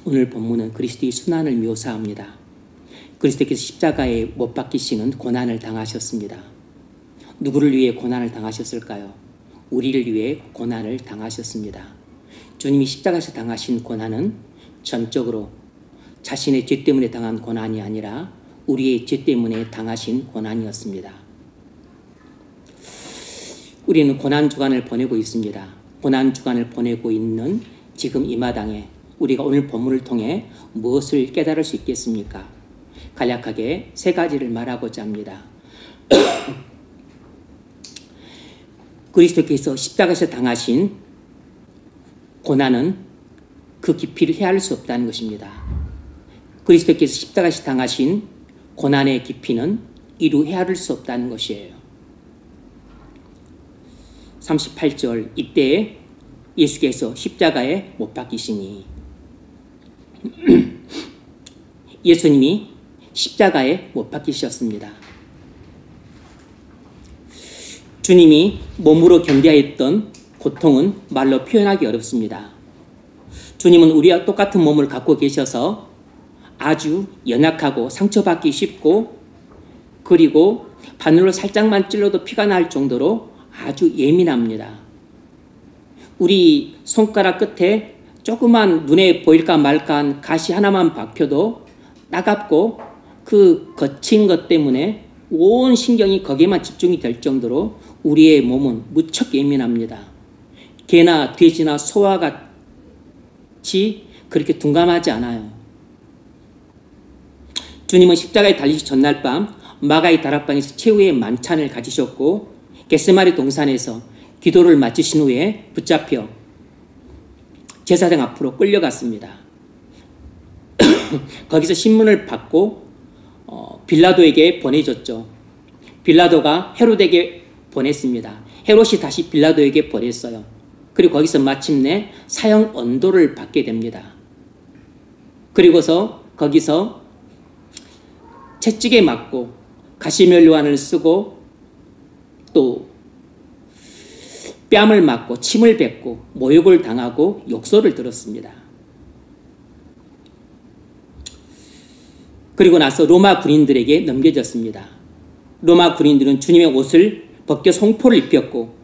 오늘 본문은 그리스도의 순환을 묘사합니다. 그리스도께서 십자가에 못 박히시는 고난을 당하셨습니다. 누구를 위해 고난을 당하셨을까요? 우리를 위해 고난을 당하셨습니다. 주님이 십자가에서 당하신 고난은 전적으로 자신의 죄 때문에 당한 고난이 아니라 우리의 죄 때문에 당하신 고난이었습니다. 우리는 고난주간을 보내고 있습니다. 고난주간을 보내고 있는 지금 이 마당에 우리가 오늘 본문을 통해 무엇을 깨달을 수 있겠습니까? 간략하게 세 가지를 말하고자 합니다. 그리스도께서 십자가에서 당하신 고난은 그 깊이를 헤아릴 수 없다는 것입니다. 그리스도께서 십자가에서 당하신 고난의 깊이는 이루 헤아릴 수 없다는 것이에요. 38절 이때에 예수께서 십자가에 못 박히시니 예수님이 십자가에 못 박히셨습니다. 주님이 몸으로 견뎌했던 고통은 말로 표현하기 어렵습니다. 주님은 우리와 똑같은 몸을 갖고 계셔서 아주 연약하고 상처받기 쉽고 그리고 바늘로 살짝만 찔러도 피가 날 정도로 아주 예민합니다. 우리 손가락 끝에 조그만 눈에 보일까 말까한 가시 하나만 박혀도 따갑고 그 거친 것 때문에 온 신경이 거기에만 집중이 될 정도로 우리의 몸은 무척 예민합니다. 개나 돼지나 소와 같이 그렇게 둔감하지 않아요. 주님은 십자가에 달리시 전날 밤 마가의 다락방에서 최후의 만찬을 가지셨고 겟세마네 동산에서 기도를 마치신 후에 붙잡혀 제사장 앞으로 끌려갔습니다. 거기서 신문을 받고 빌라도에게 보내줬죠. 빌라도가 헤롯에게 보냈습니다. 헤롯이 다시 빌라도에게 보냈어요. 그리고 거기서 마침내 사형 언도를 받게 됩니다. 그리고서 거기서 채찍에 맞고 가시면류관을 쓰고 또 뺨을 맞고 침을 뱉고 모욕을 당하고 욕설을 들었습니다. 그리고 나서 로마 군인들에게 넘겨졌습니다. 로마 군인들은 주님의 옷을 벗겨 송포를 입혔고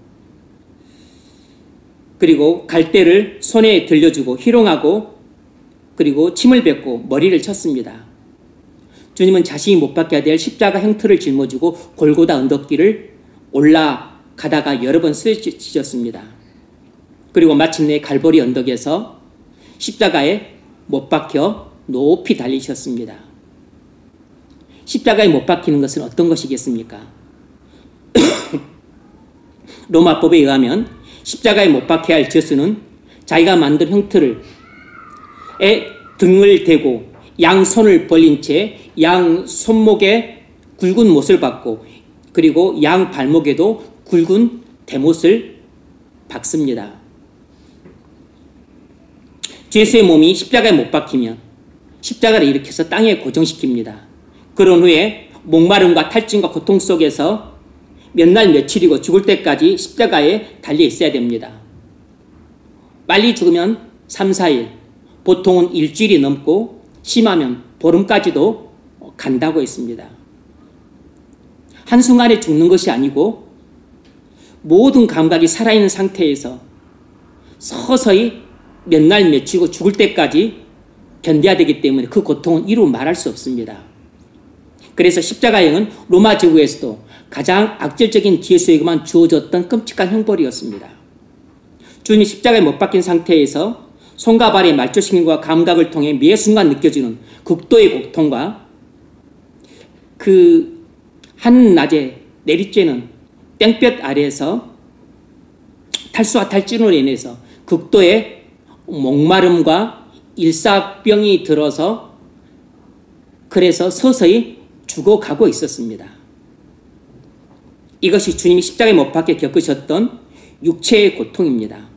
그리고 갈대를 손에 들려주고 희롱하고 그리고 침을 뱉고 머리를 쳤습니다. 주님은 자신이 못 박혀야 될 십자가 형틀을 짊어지고 골고다 언덕길을 올라가다가 여러 번 쓰러지셨습니다. 그리고 마침내 갈보리 언덕에서 십자가에 못 박혀 높이 달리셨습니다. 십자가에 못 박히는 것은 어떤 것이겠습니까? 로마법에 의하면 십자가에 못 박혀야 할 죄수는 자기가 만든 형틀에 등을 대고 양손을 벌린 채 양 손목에 굵은 못을 박고 그리고 양 발목에도 굵은 대못을 박습니다. 죄수의 몸이 십자가에 못 박히면 십자가를 일으켜서 땅에 고정시킵니다. 그런 후에 목마름과 탈진과 고통 속에서 몇 날 며칠이고 죽을 때까지 십자가에 달려 있어야 됩니다. 빨리 죽으면 3, 4일, 보통은 일주일이 넘고 심하면 보름까지도 간다고 했습니다. 한순간에 죽는 것이 아니고 모든 감각이 살아있는 상태에서 서서히 몇 날 며칠이고 죽을 때까지 견뎌야 되기 때문에 그 고통은 이루 말할 수 없습니다. 그래서 십자가형은 로마 제국에서도 가장 악질적인 죄수에게만 주어졌던 끔찍한 형벌이었습니다. 주님이 십자가에 못 박힌 상태에서 손과 발의 말초신경과 감각을 통해 매 순간 느껴지는 극도의 고통과 그 한낮에 내리쬐는 땡볕 아래에서 탈수와 탈진으로 인해서 극도의 목마름과 일사병이 들어서 그래서 서서히 죽어가고 있었습니다. 이것이 주님이 십자가에 못 박혀 겪으셨던 육체의 고통입니다.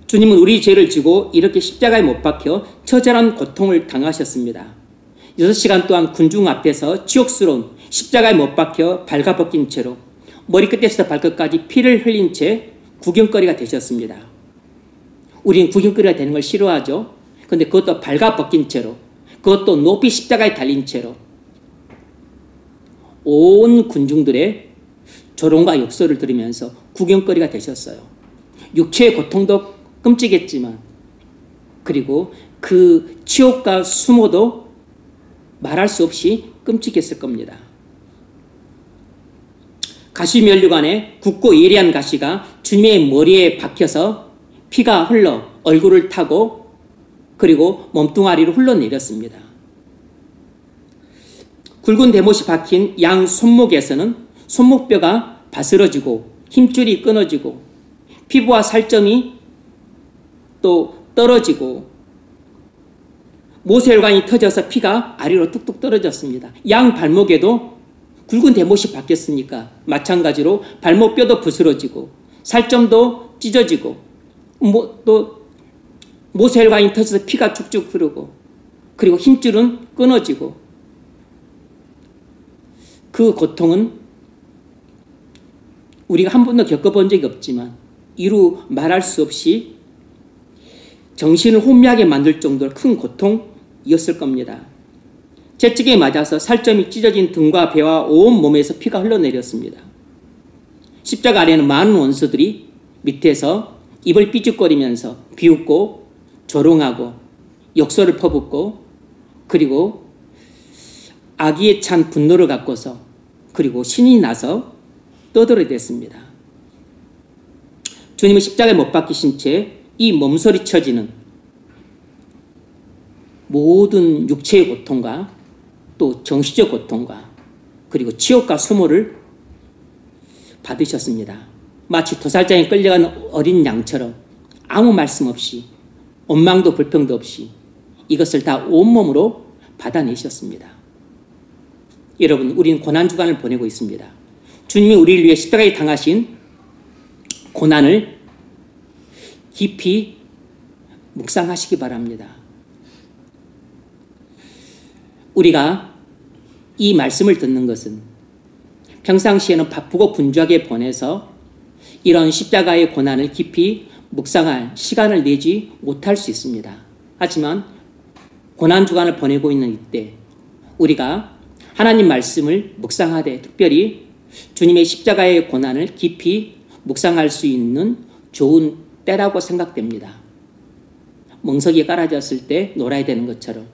주님은 우리 죄를 지고 이렇게 십자가에 못 박혀 처절한 고통을 당하셨습니다. 6시간 동안 군중 앞에서 치욕스러운 십자가에 못 박혀 발가벗긴 채로 머리끝에서 발끝까지 피를 흘린 채 구경거리가 되셨습니다. 우리는 구경거리가 되는 걸 싫어하죠. 근데 그것도 발가벗긴 채로, 그것도 높이 십자가에 달린 채로 온 군중들의 조롱과 욕설을 들으면서 구경거리가 되셨어요. 육체의 고통도 끔찍했지만, 그리고 그 치욕과 수모도 말할 수 없이 끔찍했을 겁니다. 가시면류관에 굵고 예리한 가시가 주님의 머리에 박혀서 피가 흘러 얼굴을 타고 그리고 몸뚱아리로 흘러내렸습니다. 굵은 대못이 박힌 양 손목에서는 손목뼈가 바스러지고 힘줄이 끊어지고 피부와 살점이 또 떨어지고 모세혈관이 터져서 피가 아래로 뚝뚝 떨어졌습니다. 양 발목에도 굵은 대못이 박혔으니까 마찬가지로 발목뼈도 부스러지고 살점도 찢어지고 또 모세혈관이 터져서 피가 쭉쭉 흐르고 그리고 힘줄은 끊어지고 그 고통은 우리가 한 번도 겪어본 적이 없지만 이루 말할 수 없이 정신을 혼미하게 만들 정도로 큰 고통이었을 겁니다. 채찍에 맞아서 살점이 찢어진 등과 배와 온 몸에서 피가 흘러내렸습니다. 십자가 아래는 많은 원수들이 밑에서 입을 삐죽거리면서 비웃고 조롱하고 욕설을 퍼붓고 그리고 악의에 찬 분노를 갖고서 그리고 신이 나서 떠들어댔습니다. 주님은 십자가에 못 박히신 채 이 몸서리쳐지는 모든 육체의 고통과 또 정신적 고통과 그리고 치욕과 수모를 받으셨습니다. 마치 도살장에 끌려간 어린 양처럼 아무 말씀 없이 원망도 불평도 없이 이것을 다 온몸으로 받아내셨습니다. 여러분, 우리는 고난주간을 보내고 있습니다. 주님이 우리를 위해 십자가에 당하신 고난을 깊이 묵상하시기 바랍니다. 우리가 이 말씀을 듣는 것은 평상시에는 바쁘고 분주하게 보내서 이런 십자가의 고난을 깊이 묵상할 시간을 내지 못할 수 있습니다. 하지만 고난주간을 보내고 있는 이때 우리가 하나님 말씀을 묵상하되 특별히 주님의 십자가의 고난을 깊이 묵상할 수 있는 좋은 때라고 생각됩니다. 멍석이 깔아졌을 때 놀아야 되는 것처럼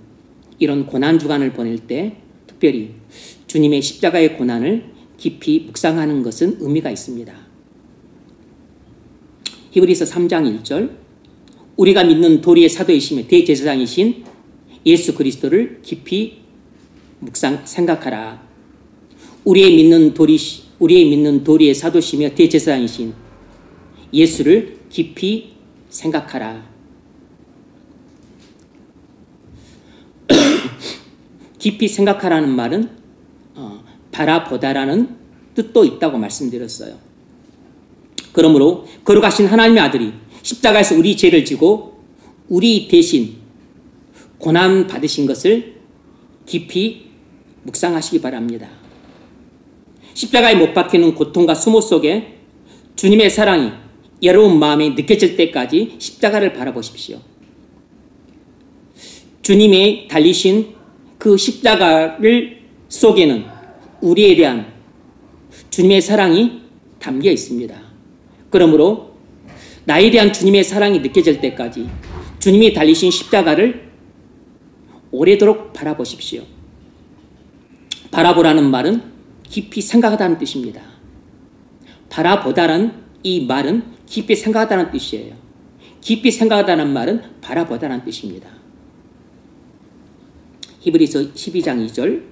이런 고난주간을 보낼 때 특별히 주님의 십자가의 고난을 깊이 묵상하는 것은 의미가 있습니다. 히브리서 3장 1절 우리가 믿는 도리의 사도이시며 대제사장이신 예수 그리스도를 깊이 생각하라. 우리의 믿는 도리의 사도시며 대제사장이신 예수를 깊이 생각하라. 깊이 생각하라는 말은 바라보다라는 뜻도 있다고 말씀드렸어요. 그러므로 거룩하신 하나님의 아들이 십자가에서 우리 죄를 지고 우리 대신 고난 받으신 것을 깊이 묵상하시기 바랍니다. 십자가에 못 박히는 고통과 수모 속에 주님의 사랑이 여러분 마음에 느껴질 때까지 십자가를 바라보십시오. 주님의 달리신 그 십자가를 속에는 우리에 대한 주님의 사랑이 담겨 있습니다. 그러므로 나에 대한 주님의 사랑이 느껴질 때까지 주님이 달리신 십자가를 오래도록 바라보십시오. 바라보라는 말은 깊이 생각하다는 뜻입니다. 바라보다라는 이 말은 깊이 생각하다는 뜻이에요. 깊이 생각하다는 말은 바라보다라는 뜻입니다. 히브리서 12장 2절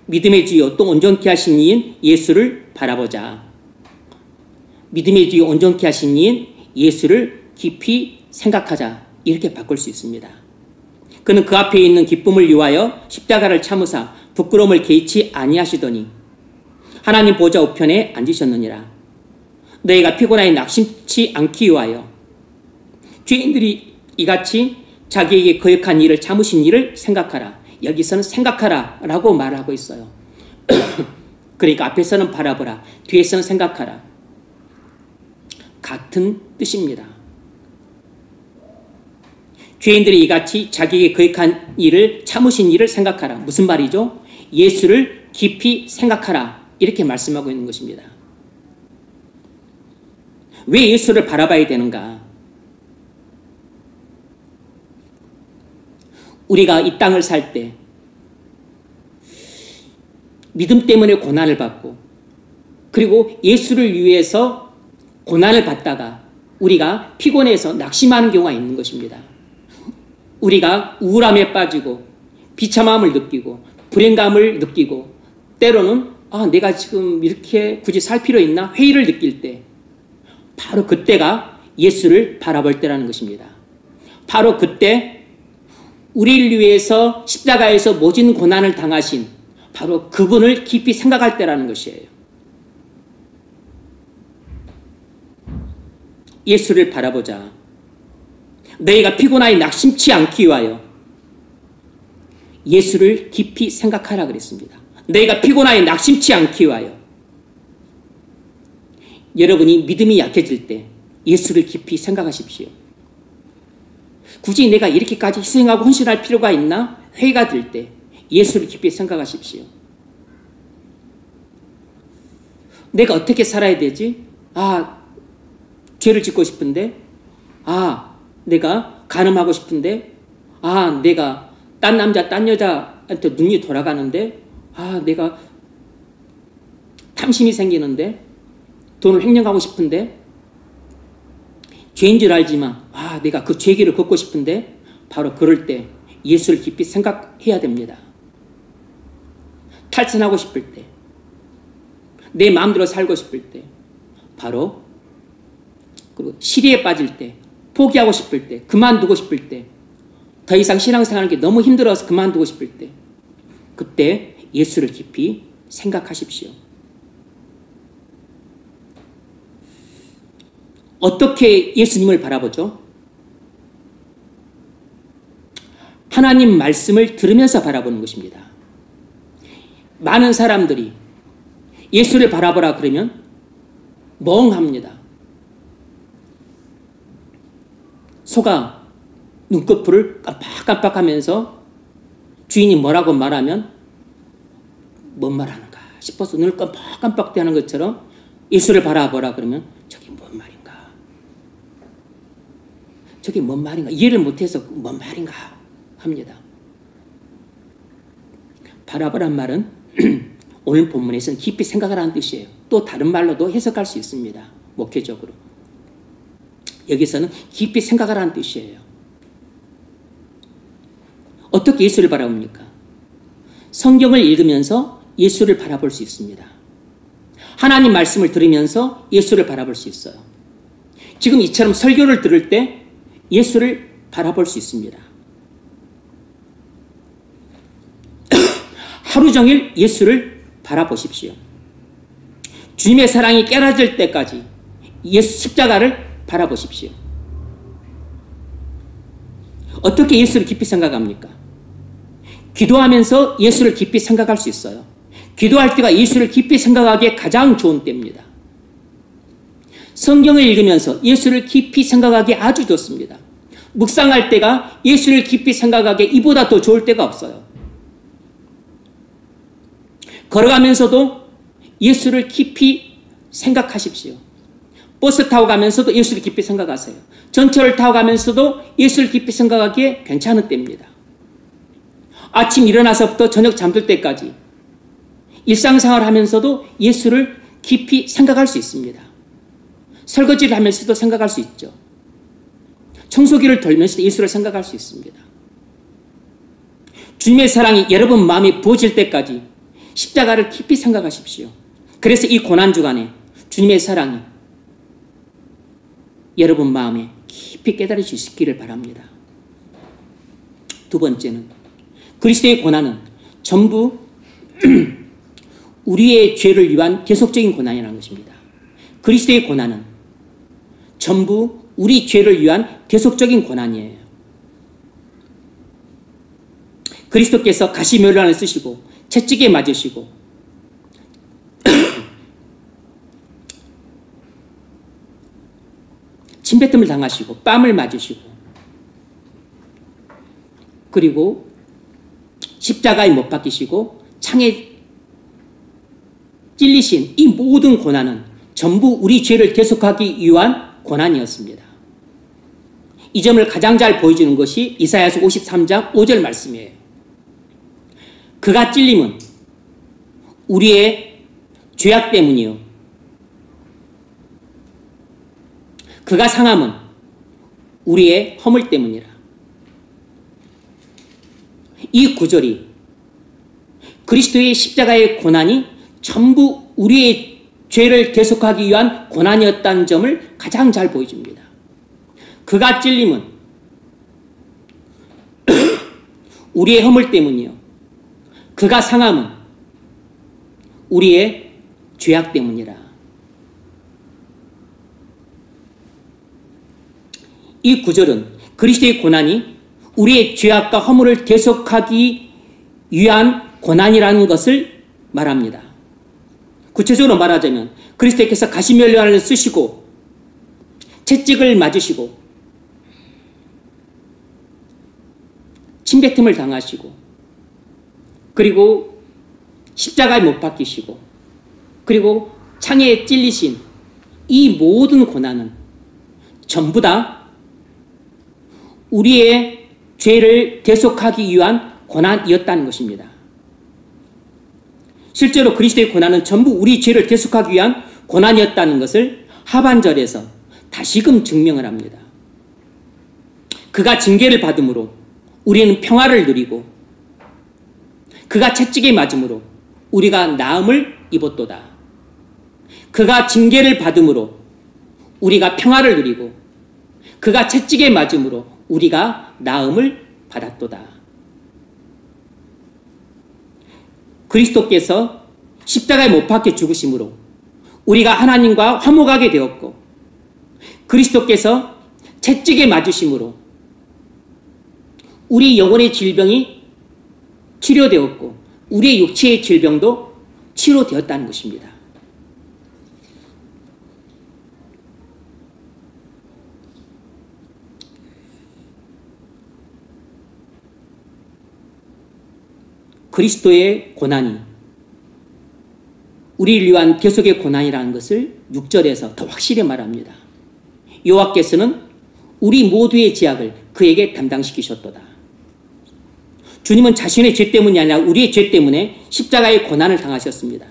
믿음의 주여 또 온전케 하신 이인 예수를 바라보자. 믿음의 주여 온전케 하신 이인 예수를 깊이 생각하자. 이렇게 바꿀 수 있습니다. 그는 그 앞에 있는 기쁨을 위하여 십자가를 참으사 부끄러움을 개의치 아니하시더니 하나님 보좌 우편에 앉으셨느니라. 너희가 피곤하여 낙심치 않기 위하여 죄인들이 이같이 자기에게 거역한 일을 참으신 일을 생각하라. 여기서는 생각하라 라고 말하고 있어요. 그러니까 앞에서는 바라보라, 뒤에서는 생각하라. 같은 뜻입니다. 죄인들이 이같이 자기에게 거역한 일을 참으신 일을 생각하라. 무슨 말이죠? 예수를 깊이 생각하라. 이렇게 말씀하고 있는 것입니다. 왜 예수를 바라봐야 되는가? 우리가 이 땅을 살 때 믿음 때문에 고난을 받고 그리고 예수를 위해서 고난을 받다가 우리가 피곤해서 낙심하는 경우가 있는 것입니다. 우리가 우울함에 빠지고 비참함을 느끼고 불행감을 느끼고 때로는 내가 지금 이렇게 굳이 살 필요 있나? 회의를 느낄 때 바로 그때가 예수를 바라볼 때라는 것입니다. 바로 그때 우리를 위해서 십자가에서 모진 고난을 당하신 바로 그분을 깊이 생각할 때라는 것이에요. 예수를 바라보자. 너희가 피곤하여 낙심치 않기 위하여 예수를 깊이 생각하라 그랬습니다. 너희가 피곤하여 낙심치 않기 위하여. 여러분이 믿음이 약해질 때 예수를 깊이 생각하십시오. 굳이 내가 이렇게까지 희생하고 헌신할 필요가 있나? 회의가 들 때 예수를 깊이 생각하십시오. 내가 어떻게 살아야 되지? 죄를 짓고 싶은데, 내가 간음하고 싶은데, 내가 딴 남자, 딴 여자한테 눈이 돌아가는데, 내가 탐심이 생기는데, 돈을 횡령하고 싶은데, 죄인 줄 알지만, 내가 그 죄길을 걷고 싶은데, 바로 그럴 때 예수를 깊이 생각해야 됩니다. 탈선하고 싶을 때, 내 마음대로 살고 싶을 때, 바로 그리고 시리에 빠질 때, 포기하고 싶을 때, 그만두고 싶을 때, 더 이상 신앙생활하는 게 너무 힘들어서 그만두고 싶을 때, 그때 예수를 깊이 생각하십시오. 어떻게 예수님을 바라보죠? 하나님 말씀을 들으면서 바라보는 것입니다. 많은 사람들이 예수를 바라보라 그러면 멍합니다. 소가 눈꺼풀을 깜빡깜빡하면서 주인이 뭐라고 말하면 뭔 말하는가 싶어서 눈을 깜빡깜빡 하는 것처럼 예수를 바라보라 그러면 저게 뭔 말인가? 저게 뭔 말인가? 이해를 못해서 뭔 말인가 합니다. 바라보란 말은 오늘 본문에서는 깊이 생각하라는 뜻이에요. 또 다른 말로도 해석할 수 있습니다. 목회적으로. 여기서는 깊이 생각하라는 뜻이에요. 어떻게 예수를 바라봅니까? 성경을 읽으면서 예수를 바라볼 수 있습니다. 하나님 말씀을 들으면서 예수를 바라볼 수 있어요. 지금 이처럼 설교를 들을 때 예수를 바라볼 수 있습니다. 하루 종일 예수를 바라보십시오. 주님의 사랑이 깨달을 때까지 예수 십자가를 바라보십시오. 어떻게 예수를 깊이 생각합니까? 기도하면서 예수를 깊이 생각할 수 있어요. 기도할 때가 예수를 깊이 생각하기에 가장 좋은 때입니다. 성경을 읽으면서 예수를 깊이 생각하기에 아주 좋습니다. 묵상할 때가 예수를 깊이 생각하기에 이보다 더 좋을 때가 없어요. 걸어가면서도 예수를 깊이 생각하십시오. 버스 타고 가면서도 예수를 깊이 생각하세요. 전철을 타고 가면서도 예수를 깊이 생각하기에 괜찮은 때입니다. 아침 일어나서부터 저녁 잠들 때까지 일상생활 하면서도 예수를 깊이 생각할 수 있습니다. 설거지를 하면서도 생각할 수 있죠. 청소기를 돌면서도 예수를 생각할 수 있습니다. 주님의 사랑이 여러분 마음에 부어질 때까지 십자가를 깊이 생각하십시오. 그래서 이 고난주간에 주님의 사랑이 여러분 마음에 깊이 깨달을 수 있기를 바랍니다. 두 번째는 그리스도의 고난은 전부 우리의 죄를 위한 계속적인 고난이라는 것입니다. 그리스도의 고난은 전부 우리 죄를 위한 계속적인 고난이에요. 그리스도께서 가시면류관을 쓰시고 채찍에 맞으시고 침뱉음을 당하시고 뺨을 맞으시고 그리고 십자가에 못 박히시고 창에 찔리신 이 모든 고난은 전부 우리 죄를 대속하기 위한 고난이었습니다. 이 점을 가장 잘 보여주는 것이 이사야서 53장 5절 말씀이에요. 그가 찔림은 우리의 죄악 때문이요, 그가 상함은 우리의 허물 때문이라. 이 구절이 그리스도의 십자가의 고난이 전부 우리의 죄를 대속하기 위한 고난이었다는 점을 가장 잘 보여줍니다. 그가 찔림은 우리의 허물 때문이요, 그가 상함은 우리의 죄악 때문이라. 이 구절은 그리스도의 고난이 우리의 죄악과 허물을 대속하기 위한 고난이라는 것을 말합니다. 구체적으로 말하자면 그리스도께서 가시면류관을 쓰시고 채찍을 맞으시고 침뱉음을 당하시고 그리고 십자가에 못 박히시고 그리고 창에 찔리신 이 모든 고난은 전부 다 우리의 죄를 대속하기 위한 고난이었다는 것입니다. 실제로 그리스도의 고난은 전부 우리 죄를 대속하기 위한 고난이었다는 것을 하반절에서 다시금 증명을 합니다. 그가 징계를 받음으로 우리는 평화를 누리고 그가 채찍에 맞음으로 우리가 나음을 입었도다. 그가 징계를 받음으로 우리가 평화를 누리고 그가 채찍에 맞음으로 우리가 나음을 받았도다. 그리스도께서 십자가에 못 박혀 죽으심으로 우리가 하나님과 화목하게 되었고 그리스도께서 채찍에 맞으심으로 우리 영혼의 질병이 치료되었고 우리의 육체의 질병도 치료되었다는 것입니다. 그리스도의 고난이 우리를 위한 대속의 고난이라는 것을 6절에서 더 확실히 말합니다. 여호와께서는 우리 모두의 죄악을 그에게 담당시키셨도다. 주님은 자신의 죄 때문이 아니라 우리의 죄 때문에 십자가의 고난을 당하셨습니다.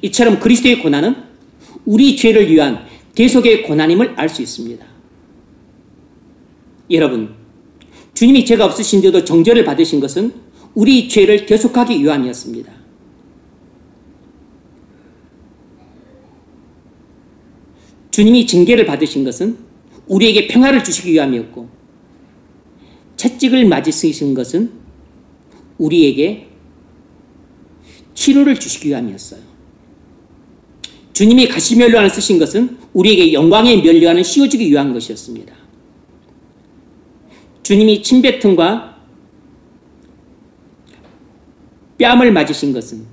이처럼 그리스도의 고난은 우리 죄를 위한 대속의 고난임을 알 수 있습니다. 여러분, 주님이 죄가 없으신데도 정죄를 받으신 것은 우리 죄를 대속하기 위함이었습니다. 주님이 징계를 받으신 것은 우리에게 평화를 주시기 위함이었고 채찍을 맞으신 것은 우리에게 치료를 주시기 위함이었어요. 주님이 가시면류관을 쓰신 것은 우리에게 영광의 면류관을 씌워주기 위한 것이었습니다. 주님이 침뱉음과 뺨을 맞으신 것은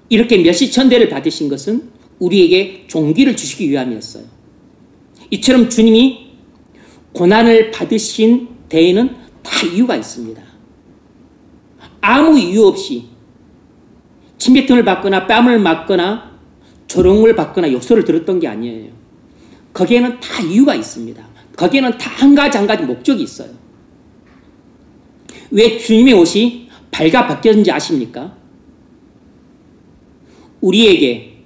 이렇게 몇시천대를 받으신 것은 우리에게 종기를 주시기 위함이었어요. 이처럼 주님이 고난을 받으신 데에는 다 이유가 있습니다. 아무 이유 없이 침뱉음을 받거나 뺨을 맞거나 조롱을 받거나 욕설을 들었던 게 아니에요. 거기에는 다 이유가 있습니다. 거기에는 다 한 가지 목적이 있어요. 왜 주님의 옷이 발가 벗겼는지 아십니까? 우리에게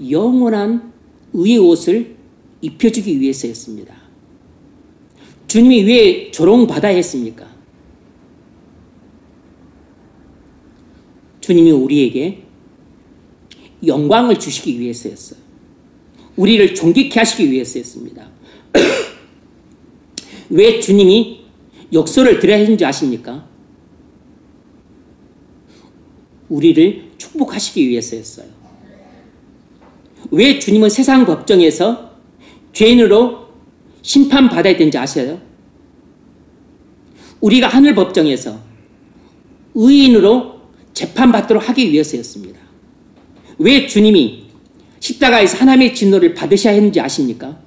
영원한 의의 옷을 입혀주기 위해서였습니다. 주님이 왜 조롱받아야 했습니까? 주님이 우리에게 영광을 주시기 위해서였어요. 우리를 존귀케 하시기 위해서였습니다. 왜 주님이 욕설을 들어야 했는지 아십니까? 우리를 축복하시기 위해서였어요. 왜 주님은 세상 법정에서 죄인으로 심판받아야 되는지 아세요? 우리가 하늘 법정에서 의인으로 재판받도록 하기 위해서였습니다. 왜 주님이 십자가에서 하나님의 진노를 받으셔야 했는지 아십니까?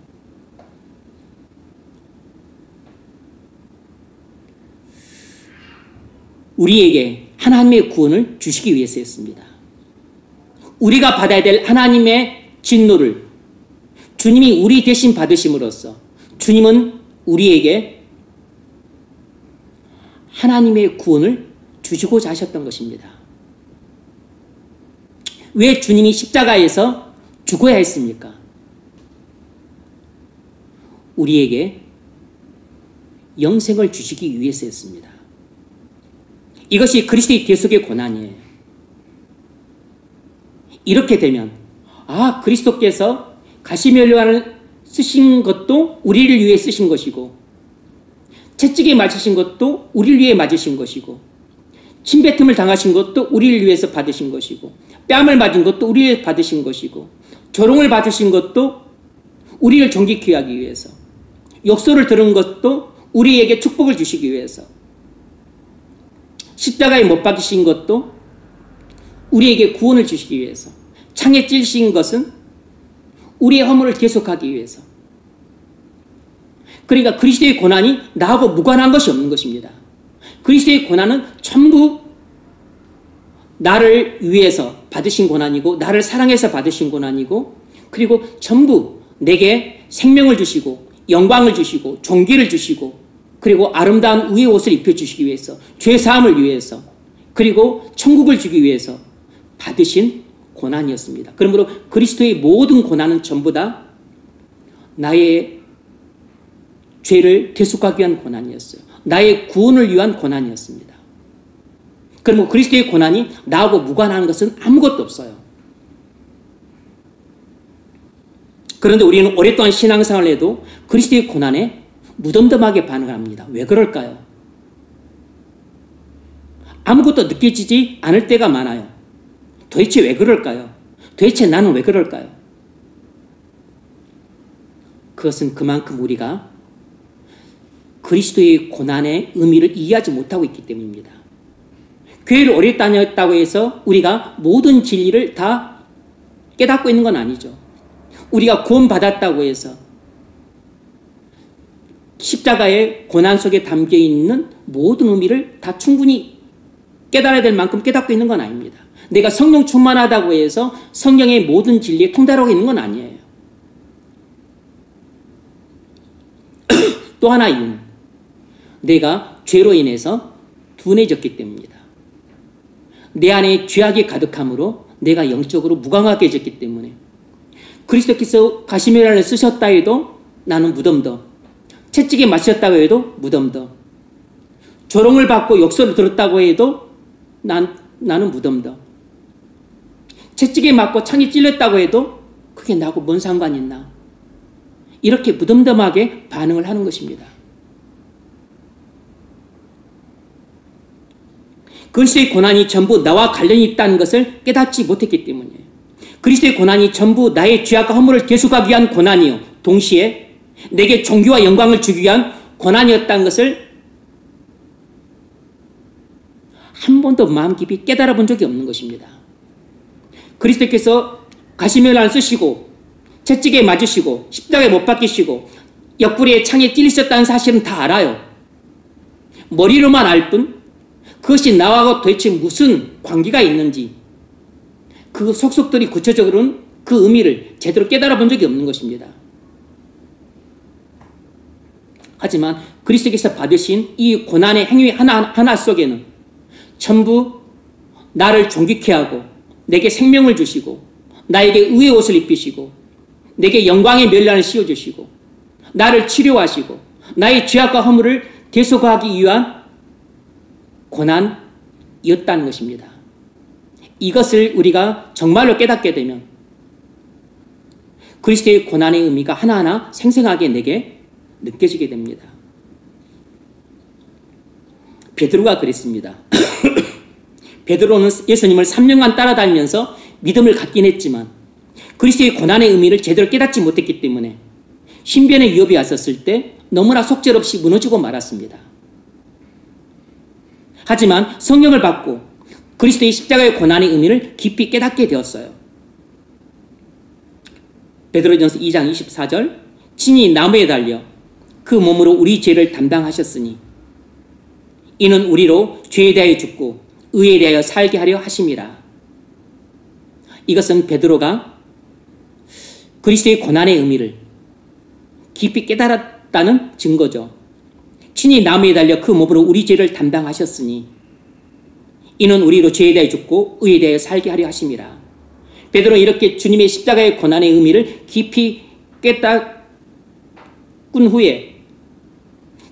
우리에게 하나님의 구원을 주시기 위해서였습니다. 우리가 받아야 될 하나님의 진노를 주님이 우리 대신 받으심으로써 주님은 우리에게 하나님의 구원을 주시고자 하셨던 것입니다. 왜 주님이 십자가에서 죽어야 했습니까? 우리에게 영생을 주시기 위해서였습니다. 이것이 그리스도의 대속의 고난이에요. 이렇게 되면 그리스도께서 가시면류관을 쓰신 것도 우리를 위해 쓰신 것이고 채찍에 맞으신 것도 우리를 위해 맞으신 것이고 침뱉음을 당하신 것도 우리를 위해서 받으신 것이고 뺨을 맞은 것도 우리를 위해 받으신 것이고 조롱을 받으신 것도 우리를 존귀케 하기 위해서 욕설을 들은 것도 우리에게 축복을 주시기 위해서 십자가에 못 박히신 것도 우리에게 구원을 주시기 위해서 창에 찔리신 것은 우리의 허물을 계속하기 위해서 그러니까 그리스도의 고난이 나하고 무관한 것이 없는 것입니다. 그리스도의 고난은 전부 나를 위해서 받으신 고난이고 나를 사랑해서 받으신 고난이고 그리고 전부 내게 생명을 주시고 영광을 주시고 존귀를 주시고 그리고 아름다운 의의 옷을 입혀주시기 위해서 죄사함을 위해서 그리고 천국을 주기 위해서 받으신 고난이었습니다. 그러므로 그리스도의 모든 고난은 전부 다 나의 죄를 대속하기 위한 고난이었어요. 나의 구원을 위한 고난이었습니다. 그러므로 그리스도의 고난이 나하고 무관한 것은 아무것도 없어요. 그런데 우리는 오랫동안 신앙생활을 해도 그리스도의 고난에 무덤덤하게 반응을 합니다. 왜 그럴까요? 아무것도 느껴지지 않을 때가 많아요. 도대체 왜 그럴까요? 도대체 나는 왜 그럴까요? 그것은 그만큼 우리가 그리스도의 고난의 의미를 이해하지 못하고 있기 때문입니다. 교회를 오래 다녔다고 해서 우리가 모든 진리를 다 깨닫고 있는 건 아니죠. 우리가 구원받았다고 해서 십자가의 고난 속에 담겨있는 모든 의미를 다 충분히 깨달아야 될 만큼 깨닫고 있는 건 아닙니다. 내가 성령 충만하다고 해서 성경의 모든 진리에 통달하고 있는 건 아니에요. 또 하나 이유는 내가 죄로 인해서 둔해졌기 때문입니다. 내 안에 죄악이 가득함으로 내가 영적으로 무감하게졌기 때문에 그리스도께서 가시면류관을 쓰셨다 해도 나는 무덤덤, 채찍에 맞으셨다고 해도 무덤덤, 조롱을 받고 욕설을 들었다고 해도 나는 무덤덤, 채찍에 맞고 창에 찔렸다고 해도 그게 나하고 뭔 상관이 있나, 이렇게 무덤덤하게 반응을 하는 것입니다. 그리스도의 고난이 전부 나와 관련이 있다는 것을 깨닫지 못했기 때문이에요. 그리스도의 고난이 전부 나의 죄악과 허물을 계속하기 위한 고난이요, 동시에 내게 존귀와 영광을 주기 위한 고난이었다는 것을 한 번도 마음 깊이 깨달아 본 적이 없는 것입니다. 그리스도께서 가시면류관을 쓰시고 채찍에 맞으시고 십자가에 못 박히시고 옆구리에 창에 찔리셨다는 사실은 다 알아요. 머리로만 알 뿐 그것이 나하고 도대체 무슨 관계가 있는지 그 속속들이 구체적으로는 그 의미를 제대로 깨달아 본 적이 없는 것입니다. 하지만 그리스도께서 받으신 이 고난의 행위 하나하나 속에는 전부 나를 존귀케 하고 내게 생명을 주시고 나에게 의의 옷을 입히시고 내게 영광의 멸관을 씌워주시고 나를 치료하시고 나의 죄악과 허물을 대속하기 위한 고난이었다는 것입니다. 이것을 우리가 정말로 깨닫게 되면 그리스도의 고난의 의미가 하나하나 생생하게 내게 느껴지게 됩니다. 베드로가 그랬습니다. 베드로는 예수님을 3년간 따라다니면서 믿음을 갖긴 했지만 그리스도의 고난의 의미를 제대로 깨닫지 못했기 때문에 신변의 위협이 왔었을 때 너무나 속절없이 무너지고 말았습니다. 하지만 성령을 받고 그리스도의 십자가의 고난의 의미를 깊이 깨닫게 되었어요. 베드로전서 2장 24절 친히 나무에 달려 그 몸으로 우리 죄를 담당하셨으니 이는 우리로 죄에 대하여 죽고 의에 대하여 살게 하려 하심이라. 이것은 베드로가 그리스도의 고난의 의미를 깊이 깨달았다는 증거죠. 친히 나무에 달려 그 몸으로 우리 죄를 담당하셨으니 이는 우리로 죄에 대하여 죽고 의에 대하여 살게 하려 하심이라. 베드로는 이렇게 주님의 십자가의 고난의 의미를 깊이 깨닫은 후에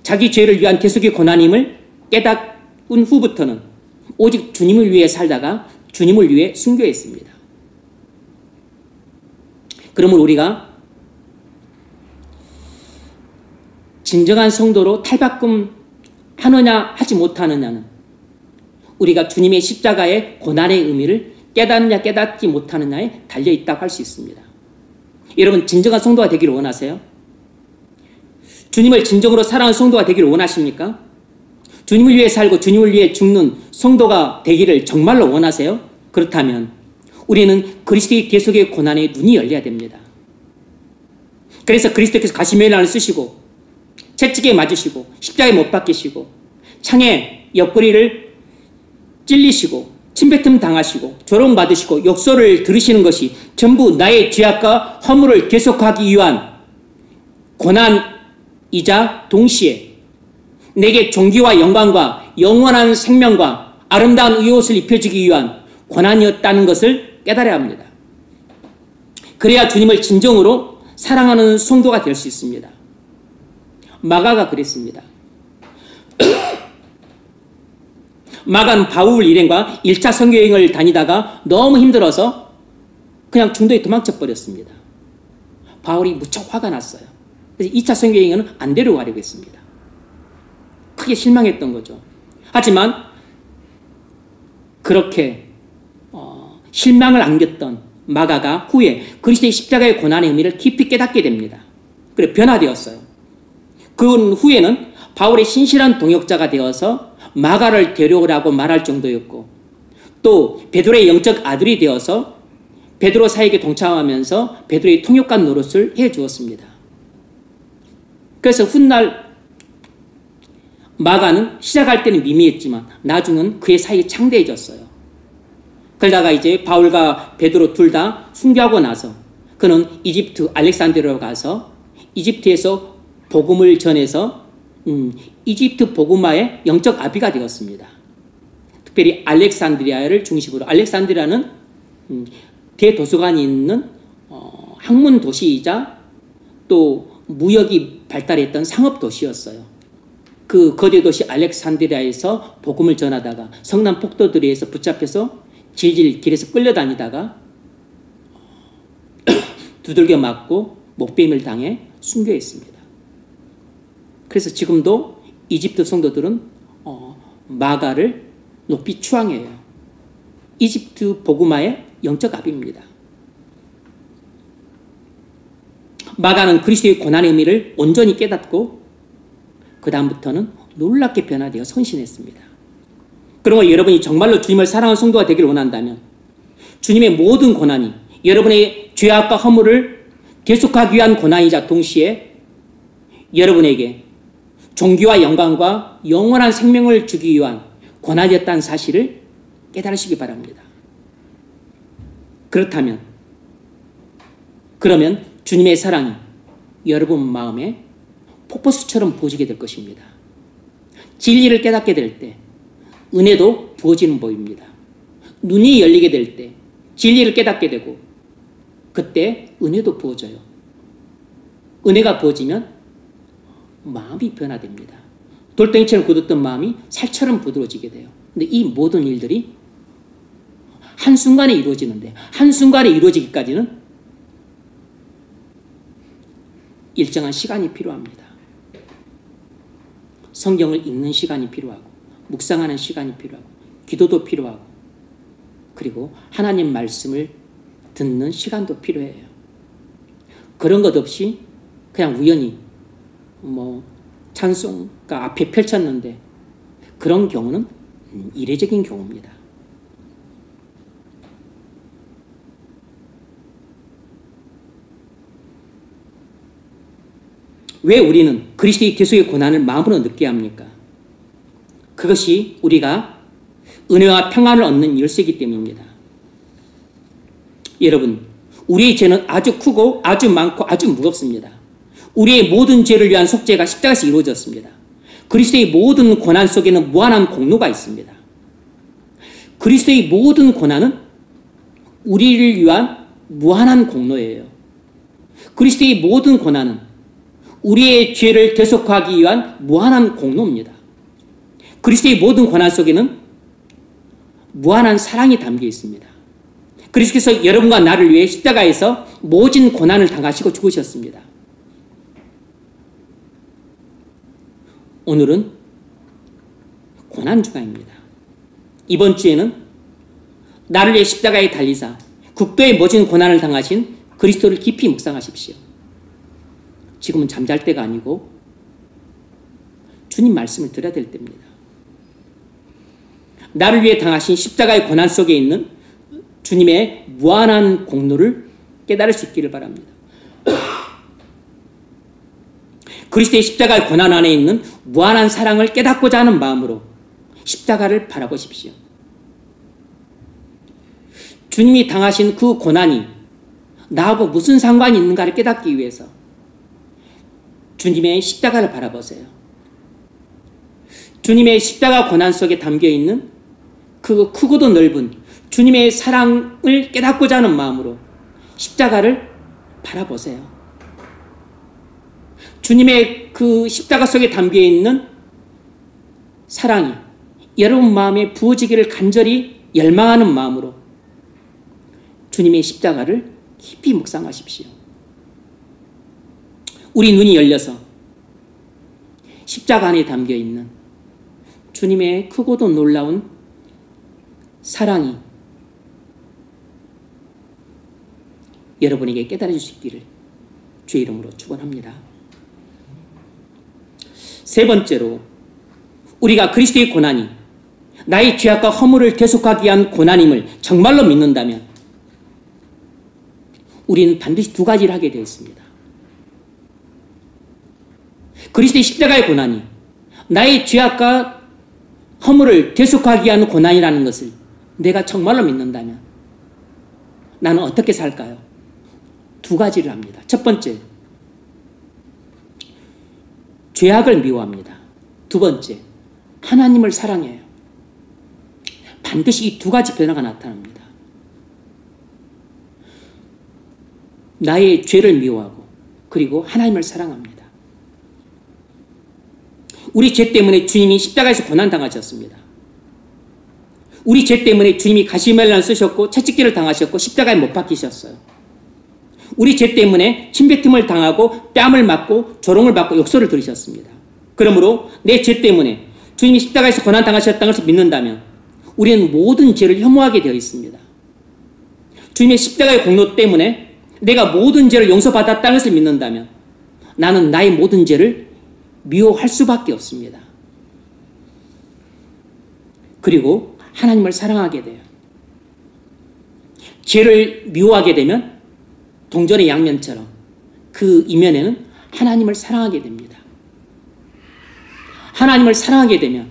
자기 죄를 위한 대속의 고난임을 깨닫은 후부터는 오직 주님을 위해 살다가 주님을 위해 순교했습니다. 그러면 우리가 진정한 성도로 탈바꿈 하느냐 하지 못하느냐는 우리가 주님의 십자가의 고난의 의미를 깨닫느냐 깨닫지 못하느냐에 달려있다고 할 수 있습니다. 여러분 진정한 성도가 되기를 원하세요? 주님을 진정으로 사랑하는 성도가 되기를 원하십니까? 주님을 위해 살고 주님을 위해 죽는 성도가 되기를 정말로 원하세요? 그렇다면 우리는 그리스도의 대속의 고난에 눈이 열려야 됩니다. 그래서 그리스도께서 가시면을 쓰시고 채찍에 맞으시고 십자가에 못 박히시고 창에 옆구리를 찔리시고 침뱉음 당하시고 조롱받으시고 욕설을 들으시는 것이 전부 나의 죄악과 허물을 대속하기 위한 고난이자 동시에 내게 존귀와 영광과 영원한 생명과 아름다운 의옷을 입혀주기 위한 고난이었다는 것을 깨달아야 합니다. 그래야 주님을 진정으로 사랑하는 성도가 될 수 있습니다. 마가가 그랬습니다. 마가는 바울 일행과 1차 선교여행을 다니다가 너무 힘들어서 그냥 중도에 도망쳐 버렸습니다. 바울이 무척 화가 났어요. 그래서 2차 선교여행은 안 데려가려고 했습니다. 크게 실망했던 거죠. 하지만 그렇게 실망을 안겼던 마가가 후에 그리스도의 십자가의 고난의 의미를 깊이 깨닫게 됩니다. 그래 변화되었어요. 그 후에는 바울의 신실한 동역자가 되어서 마가를 데려오라고 말할 정도였고 또 베드로의 영적 아들이 되어서 베드로 사역에 동참하면서 베드로의 통역관 노릇을 해주었습니다. 그래서 훗날 마가는 시작할 때는 미미했지만 나중은 그의 사역이 창대해졌어요. 그러다가 이제 바울과 베드로 둘 다 순교하고 나서 그는 이집트 알렉산드리아로 가서 이집트에서 복음을 전해서 이집트 복음화의 영적 아비가 되었습니다. 특별히 알렉산드리아를 중심으로 알렉산드리아는 대도서관이 있는 학문 도시이자 또 무역이 발달했던 상업 도시였어요. 그 거대 도시 알렉산드리아에서 복음을 전하다가 성난 폭도들에 의해서 붙잡혀서 질질 길에서 끌려다니다가 두들겨 맞고 목베임을 당해 순교했습니다. 그래서 지금도 이집트 성도들은 마가를 높이 추앙해요. 이집트 복음화의 영적 아비입니다. 마가는 그리스도의 고난의 의미를 온전히 깨닫고 그 다음부터는 놀랍게 변화되어 헌신했습니다. 그러므로 여러분이 정말로 주님을 사랑하는 성도가 되기를 원한다면 주님의 모든 고난이 여러분의 죄악과 허물을 대속하기 위한 고난이자 동시에 여러분에게 존귀와 영광과 영원한 생명을 주기 위한 고난이었다는 사실을 깨달으시기 바랍니다. 그러면 주님의 사랑이 여러분 마음에 폭포수처럼 부어지게 될 것입니다. 진리를 깨닫게 될 때 은혜도 부어지는 법입니다. 눈이 열리게 될 때 진리를 깨닫게 되고 그때 은혜도 부어져요. 은혜가 부어지면 마음이 변화됩니다. 돌덩이처럼 굳었던 마음이 살처럼 부드러워지게 돼요. 근데 이 모든 일들이 한순간에 이루어지는데 한순간에 이루어지기까지는 일정한 시간이 필요합니다. 성경을 읽는 시간이 필요하고 묵상하는 시간이 필요하고 기도도 필요하고 그리고 하나님 말씀을 듣는 시간도 필요해요. 그런 것 없이 그냥 우연히 찬송가 앞에 펼쳤는데 그런 경우는 이례적인 경우입니다. 왜 우리는 그리스도의 대속의 고난을 마음으로 느껴야 합니까? 그것이 우리가 은혜와 평안을 얻는 열쇠이기 때문입니다. 여러분, 우리의 죄는 아주 크고 아주 많고 아주 무겁습니다. 우리의 모든 죄를 위한 속죄가 십자가에서 이루어졌습니다. 그리스도의 모든 고난 속에는 무한한 공로가 있습니다. 그리스도의 모든 고난은 우리를 위한 무한한 공로예요. 그리스도의 모든 고난은 우리의 죄를 대속하기 위한 무한한 공로입니다. 그리스도의 모든 고난 속에는 무한한 사랑이 담겨 있습니다. 그리스도께서 여러분과 나를 위해 십자가에서 모진 고난을 당하시고 죽으셨습니다. 오늘은 고난주간입니다. 이번 주에는 나를 위해 십자가에 달리사 극도의 모진 고난을 당하신 그리스도를 깊이 묵상하십시오. 지금은 잠잘 때가 아니고 주님 말씀을 들어야 될 때입니다. 나를 위해 당하신 십자가의 고난 속에 있는 주님의 무한한 공로를 깨달을 수 있기를 바랍니다. 그리스도의 십자가의 고난 안에 있는 무한한 사랑을 깨닫고자 하는 마음으로 십자가를 바라보십시오. 주님이 당하신 그 고난이 나하고 무슨 상관이 있는가를 깨닫기 위해서 주님의 십자가를 바라보세요. 주님의 십자가 고난 속에 담겨있는 그 크고도 넓은 주님의 사랑을 깨닫고자 하는 마음으로 십자가를 바라보세요. 주님의 그 십자가 속에 담겨있는 사랑이 여러분 마음에 부어지기를 간절히 열망하는 마음으로 주님의 십자가를 깊이 묵상하십시오. 우리 눈이 열려서 십자가 안에 담겨있는 주님의 크고도 놀라운 사랑이 여러분에게 깨달아질 수 있기를 주의 이름으로 축원합니다. 세 번째로, 우리가 그리스도의 고난이 나의 죄악과 허물을 대속하기 위한 고난임을 정말로 믿는다면 우리는 반드시 두 가지를 하게 되어 있습니다. 그리스도의 십자가의 고난이 나의 죄악과 허물을 대속하기 위한 고난이라는 것을 내가 정말로 믿는다면 나는 어떻게 살까요? 두 가지를 합니다. 첫 번째, 죄악을 미워합니다. 두 번째, 하나님을 사랑해요. 반드시 이 두 가지 변화가 나타납니다. 나의 죄를 미워하고 그리고 하나님을 사랑합니다. 우리 죄 때문에 주님이 십자가에서 고난당하셨습니다. 우리 죄 때문에 주님이 가시멜란을 쓰셨고 채찍질을 당하셨고 십자가에 못 박히셨어요. 우리 죄 때문에 침뱉음을 당하고 뺨을 맞고 조롱을 받고 욕설을 들으셨습니다. 그러므로 내 죄 때문에 주님이 십자가에서 고난당하셨다는 것을 믿는다면 우리는 모든 죄를 혐오하게 되어 있습니다. 주님의 십자가의 공로 때문에 내가 모든 죄를 용서받았다는 것을 믿는다면 나는 나의 모든 죄를 미워할 수밖에 없습니다. 그리고 하나님을 사랑하게 돼요. 죄를 미워하게 되면 동전의 양면처럼 그 이면에는 하나님을 사랑하게 됩니다. 하나님을 사랑하게 되면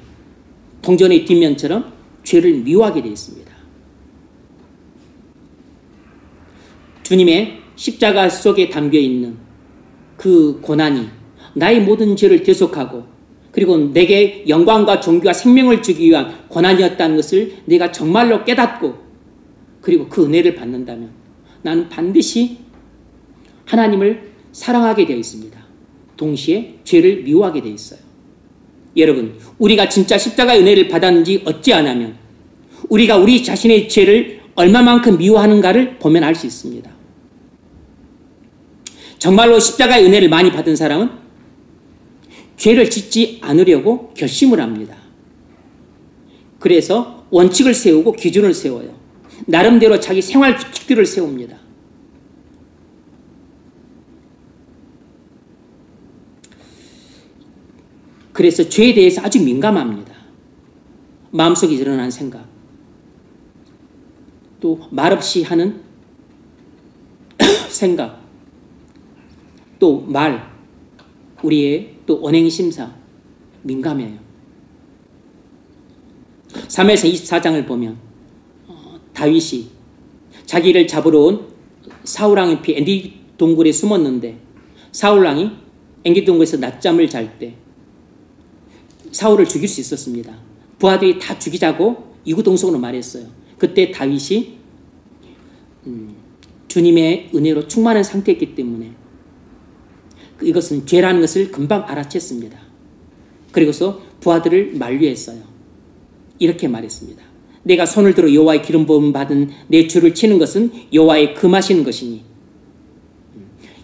동전의 뒷면처럼 죄를 미워하게 되어 있습니다. 주님의 십자가 속에 담겨있는 그 고난이 나의 모든 죄를 대속하고 그리고 내게 영광과 존귀와 생명을 주기 위한 고난이었다는 것을 내가 정말로 깨닫고 그리고 그 은혜를 받는다면 나는 반드시 하나님을 사랑하게 되어 있습니다. 동시에 죄를 미워하게 되어 있어요. 여러분, 우리가 진짜 십자가의 은혜를 받았는지 어찌하냐면 우리가 우리 자신의 죄를 얼마만큼 미워하는가를 보면 알 수 있습니다. 정말로 십자가의 은혜를 많이 받은 사람은 죄를 짓지 않으려고 결심을 합니다. 그래서 원칙을 세우고 기준을 세워요. 나름대로 자기 생활 규칙들을 세웁니다. 그래서 죄에 대해서 아주 민감합니다. 마음속에 일어나는 생각, 또 말없이 하는 생각, 또 우리의 또 언행심사 민감해요. 사무엘상 24장을 보면 다윗이 자기를 잡으러 온 사울왕의 옆에 엔게디 동굴에 숨었는데 사울왕이 엔게디 동굴에서 낮잠을 잘 때 사울을 죽일 수 있었습니다. 부하들이 다 죽이자고 이구동성으로 말했어요. 그때 다윗이 주님의 은혜로 충만한 상태였기 때문에 이것은 죄라는 것을 금방 알아챘습니다. 그리고서 부하들을 만류했어요. 이렇게 말했습니다. 내가 손을 들어 여호와의 기름 부음 받은 내 주를 치는 것은 여호와의 금하시는 것이니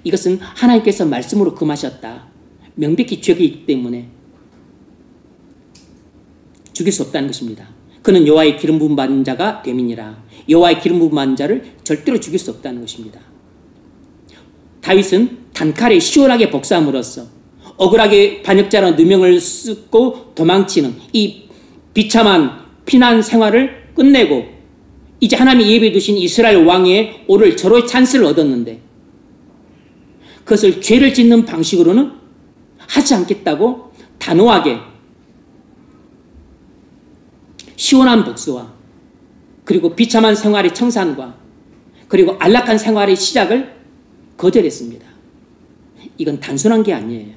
이것은 하나님께서 말씀으로 금하셨다. 명백히 죄가 있기 때문에 죽일 수 없다는 것입니다. 그는 여호와의 기름 부음 받은 자가 됨이니라. 여호와의 기름 부음 받은 자를 절대로 죽일 수 없다는 것입니다. 다윗은 단칼에 시원하게 복사함으로써 억울하게 반역자라는 누명을 쓰고 도망치는 이 비참한 피난 생활을 끝내고 이제 하나님이 예비해 두신 이스라엘 왕의 오를 절호의 찬스를 얻었는데 그것을 죄를 짓는 방식으로는 하지 않겠다고 단호하게 시원한 복수와 그리고 비참한 생활의 청산과 그리고 안락한 생활의 시작을 거절했습니다. 이건 단순한 게 아니에요.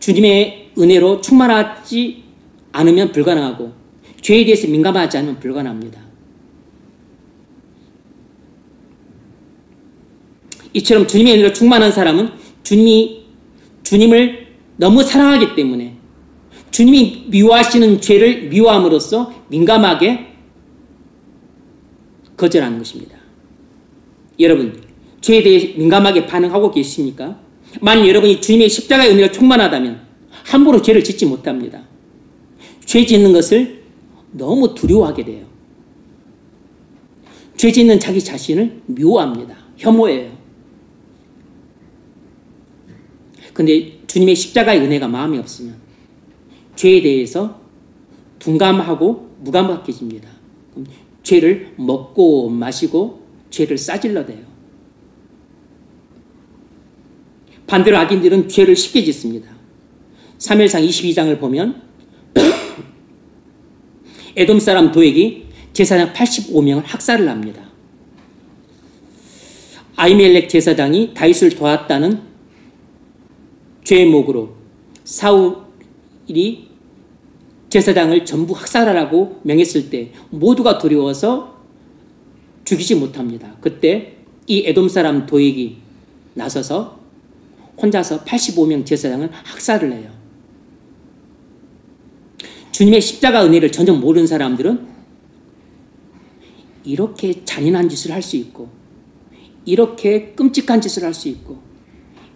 주님의 은혜로 충만하지 않으면 불가능하고 죄에 대해서 민감하지 않으면 불가능합니다. 이처럼 주님의 은혜로 충만한 사람은 주님을 너무 사랑하기 때문에 주님이 미워하시는 죄를 미워함으로써 민감하게 거절하는 것입니다. 여러분, 죄에 대해 민감하게 반응하고 계십니까? 만약 여러분이 주님의 십자가의 은혜로 충만하다면 함부로 죄를 짓지 못합니다. 죄 짓는 것을 너무 두려워하게 돼요. 죄 짓는 자기 자신을 미워합니다. 혐오해요. 근데 주님의 십자가의 은혜가 마음에 없으면 죄에 대해서 둔감하고 무감각해집니다. 죄를 먹고 마시고 죄를 싸질러대요. 반대로 악인들은 죄를 쉽게 짓습니다. 사무엘상 22장을 보면 에돔 사람 도액이 제사장 85명을 학살을 합니다. 아히멜렉 제사장이 다윗을 도왔다는 죄목으로 사울이 제사장을 전부 학살하라고 명했을 때 모두가 두려워서 죽이지 못합니다. 그때 이 에돔 사람 도액이 나서서 혼자서 85명 제사장을 학살을 해요. 주님의 십자가 은혜를 전혀 모르는 사람들은 이렇게 잔인한 짓을 할 수 있고 이렇게 끔찍한 짓을 할 수 있고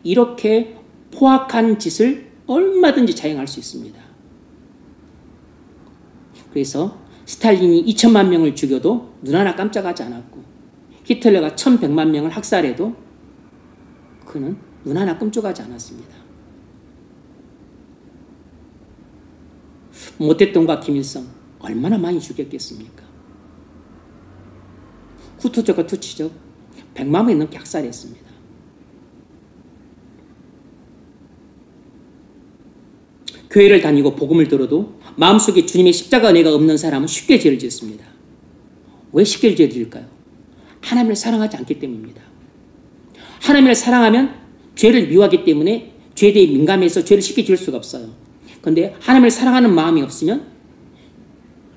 이렇게 포악한 짓을 얼마든지 자행할 수 있습니다. 그래서 스탈린이 2천만 명을 죽여도 눈 하나 깜짝하지 않았고 히틀러가 1,100만 명을 학살해도 그는 눈 하나 끔찍하지 않았습니다. 모태똥과 김일성 얼마나 많이 죽였겠습니까? 후투족과 투치족 100만 명이 넘게 학살했습니다. 교회를 다니고 복음을 들어도 마음속에 주님의 십자가 은혜가 없는 사람은 쉽게 죄를 짓습니다. 왜 쉽게 죄를 지을까요? 하나님을 사랑하지 않기 때문입니다. 하나님을 사랑하면 죄를 미워하기 때문에 죄에 대해 민감해서 죄를 쉽게 지을 수가 없어요. 그런데 하나님을 사랑하는 마음이 없으면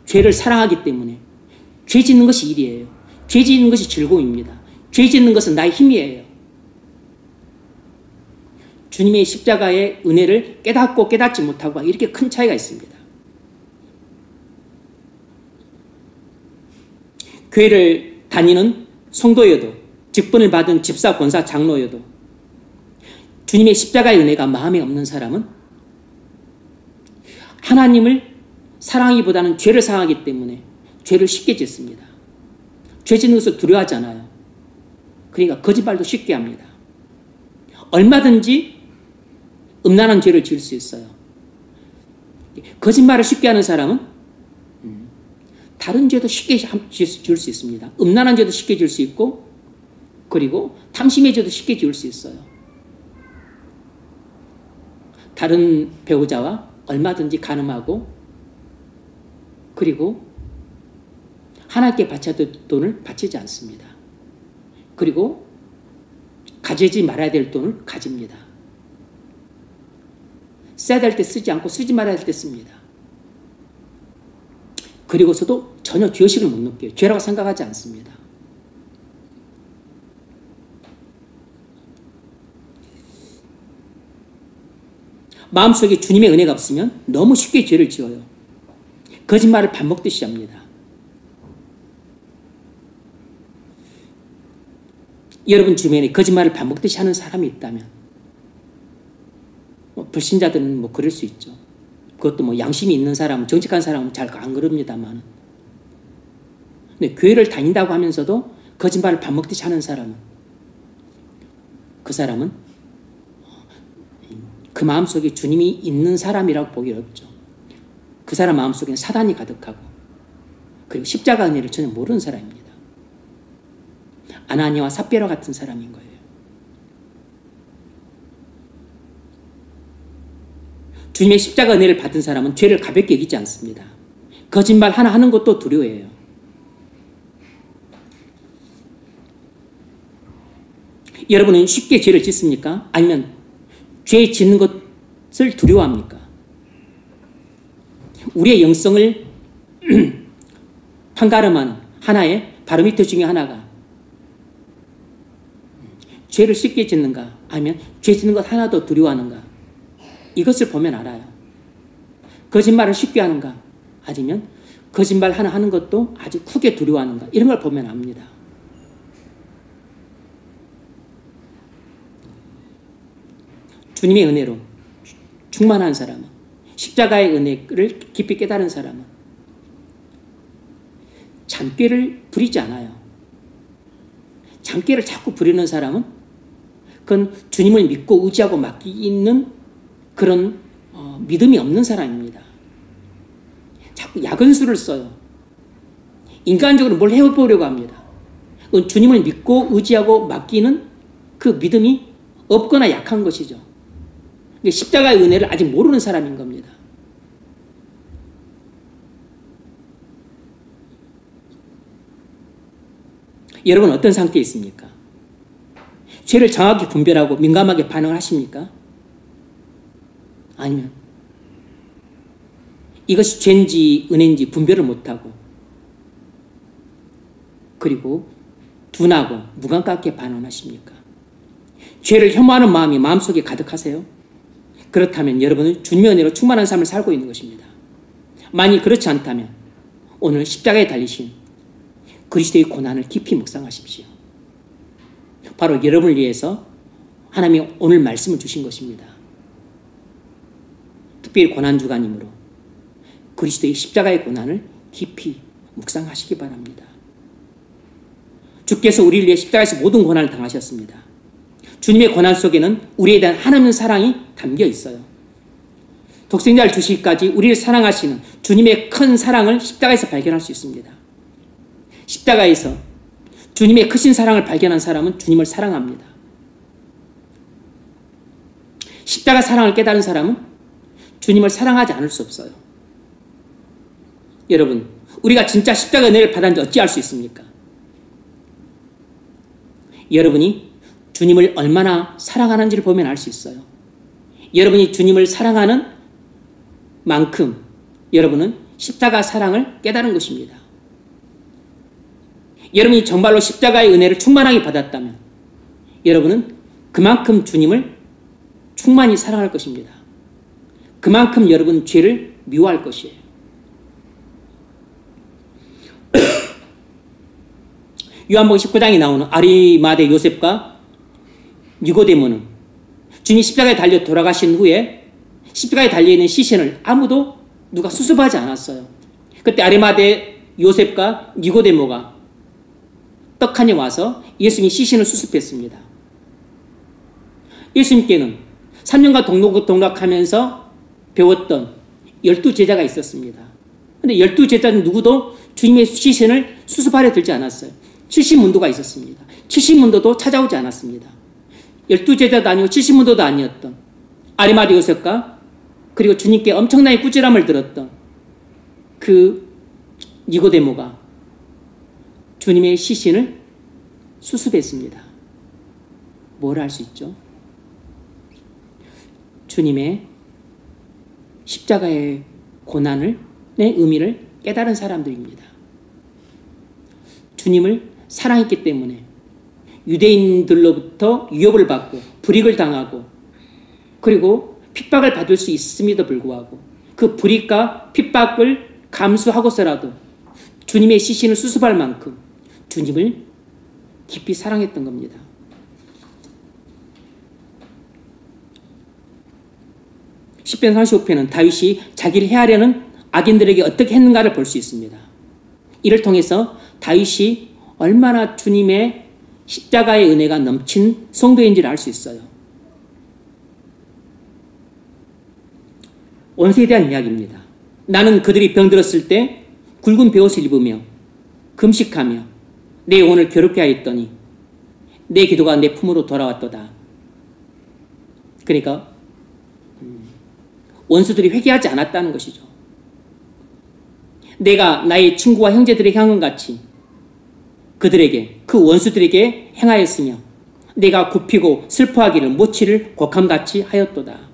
죄를 사랑하기 때문에 죄 짓는 것이 일이에요. 죄 짓는 것이 즐거움입니다. 죄 짓는 것은 나의 힘이에요. 주님의 십자가의 은혜를 깨닫고 깨닫지 못하고 이렇게 큰 차이가 있습니다. 교회를 다니는 성도여도 직분을 받은 집사, 권사, 장로여도 주님의 십자가의 은혜가 마음에 없는 사람은 하나님을 사랑하기보다는 죄를 사랑하기 때문에 죄를 쉽게 짓습니다. 죄 짓는 것을 두려워하지 않아요. 그러니까 거짓말도 쉽게 합니다. 얼마든지 음란한 죄를 지을 수 있어요. 거짓말을 쉽게 하는 사람은 다른 죄도 쉽게 지을 수 있습니다. 음란한 죄도 쉽게 지을 수 있고 그리고 탐심의 죄도 쉽게 지을 수 있어요. 다른 배우자와 얼마든지 간음하고 그리고 하나님께 바쳐야 될 돈을 바치지 않습니다. 그리고 가지지 말아야 될 돈을 가집니다. 써야 될 때 쓰지 않고 쓰지 말아야 될 때 씁니다. 그리고서도 전혀 죄의식을 못 느껴요. 죄라고 생각하지 않습니다. 마음속에 주님의 은혜가 없으면 너무 쉽게 죄를 지어요. 거짓말을 밥 먹듯이 합니다. 여러분 주변에 거짓말을 밥 먹듯이 하는 사람이 있다면 불신자들은 그럴 수 있죠. 그것도 양심이 있는 사람, 정직한 사람은 잘 안 그럽니다만, 근데 교회를 다닌다고 하면서도 거짓말을 밥 먹듯이 하는 사람은, 그 사람은 그 마음속에 주님이 있는 사람이라고 보기 어렵죠. 그 사람 마음속에는 사단이 가득하고, 그리고 십자가 은혜를 전혀 모르는 사람입니다. 아나니아와 삽비라 같은 사람인 거예요. 주님의 십자가 은혜를 받은 사람은 죄를 가볍게 여기지 않습니다. 거짓말 하나 하는 것도 두려워해요. 여러분은 쉽게 죄를 짓습니까? 아니면 죄 짓는 것을 두려워합니까? 우리의 영성을 판가름하는 하나의 바로미터 중에 하나가 죄를 쉽게 짓는가, 아니면 죄 짓는 것 하나도 두려워하는가, 이것을 보면 알아요. 거짓말을 쉽게 하는가, 아니면 거짓말 하나 하는 것도 아주 크게 두려워하는가, 이런 걸 보면 압니다. 주님의 은혜로 충만한 사람은, 십자가의 은혜를 깊이 깨달은 사람은 잔꾀를 부리지 않아요. 잔꾀를 자꾸 부리는 사람은 그건 주님을 믿고 의지하고 맡기는 그런 믿음이 없는 사람입니다. 자꾸 야근수를 써요. 인간적으로 뭘 해보려고 합니다. 그건 주님을 믿고 의지하고 맡기는 그 믿음이 없거나 약한 것이죠. 십자가의 은혜를 아직 모르는 사람인 겁니다. 여러분 어떤 상태에 있습니까? 죄를 정확히 분별하고 민감하게 반응을 하십니까? 아니면 이것이 죄인지 은혜인지 분별을 못하고, 그리고 둔하고 무감각하게 반응하십니까? 죄를 혐오하는 마음이 마음속에 가득하세요? 그렇다면 여러분은 주님의 은혜로 충만한 삶을 살고 있는 것입니다. 만약 그렇지 않다면 오늘 십자가에 달리신 그리스도의 고난을 깊이 묵상하십시오. 바로 여러분을 위해서 하나님이 오늘 말씀을 주신 것입니다. 특별히 고난주간이므로 그리스도의 십자가의 고난을 깊이 묵상하시기 바랍니다. 주께서 우리를 위해 십자가에서 모든 고난을 당하셨습니다. 주님의 고난 속에는 우리에 대한 하나님의 사랑이 담겨 있어요. 독생자를 주시기까지 우리를 사랑하시는 주님의 큰 사랑을 십자가에서 발견할 수 있습니다. 십자가에서 주님의 크신 사랑을 발견한 사람은 주님을 사랑합니다. 십자가 사랑을 깨달은 사람은 주님을 사랑하지 않을 수 없어요. 여러분, 우리가 진짜 십자가 은혜를 받았는지 어찌 알 수 있습니까? 여러분이 주님을 얼마나 사랑하는지를 보면 알 수 있어요. 여러분이 주님을 사랑하는 만큼 여러분은 십자가 사랑을 깨달은 것입니다. 여러분이 정말로 십자가의 은혜를 충만하게 받았다면 여러분은 그만큼 주님을 충만히 사랑할 것입니다. 그만큼 여러분 죄를 미워할 것이에요. 요한복음 19장에 나오는 아리마대 요셉과 니고데모는 주님 십자가에 달려 돌아가신 후에 십자가에 달려있는 시신을 아무도 누가 수습하지 않았어요. 그때 아리마대 요셉과 니고데모가 떡하니 와서 예수님의 시신을 수습했습니다. 예수님께는 3년간 동락하면서 배웠던 12제자가 있었습니다. 그런데 12제자는 누구도 주님의 시신을 수습하려 들지 않았어요. 70문도가 있었습니다. 70문도도 찾아오지 않았습니다. 12제자도 아니고 70문도도 아니었던 아리마대 요셉과 그리고 주님께 엄청나게 꾸지람을 들었던 그 니고데모가 주님의 시신을 수습했습니다. 뭘 할 수 있죠? 주님의 십자가의 고난의 의미를 깨달은 사람들입니다. 주님을 사랑했기 때문에 유대인들로부터 위협을 받고 불이익을 당하고 그리고 핍박을 받을 수 있음에도 불구하고 그 불이익과 핍박을 감수하고서라도 주님의 시신을 수습할 만큼 주님을 깊이 사랑했던 겁니다. 시편 35편은 다윗이 자기를 해하려는 악인들에게 어떻게 했는가를 볼 수 있습니다. 이를 통해서 다윗이 얼마나 주님의 십자가의 은혜가 넘친 성도인지를 알 수 있어요. 원수에 대한 이야기입니다. 나는 그들이 병들었을 때 굵은 베옷을 입으며 금식하며 내 영혼을 괴롭게 하였더니 내 기도가 내 품으로 돌아왔도다. 그러니까 원수들이 회개하지 않았다는 것이죠. 내가 나의 친구와 형제들에게 한 것 같이 그들에게, 그 원수들에게 행하였으며 내가 굽히고 슬퍼하기를 모치를 곡함같이 하였도다.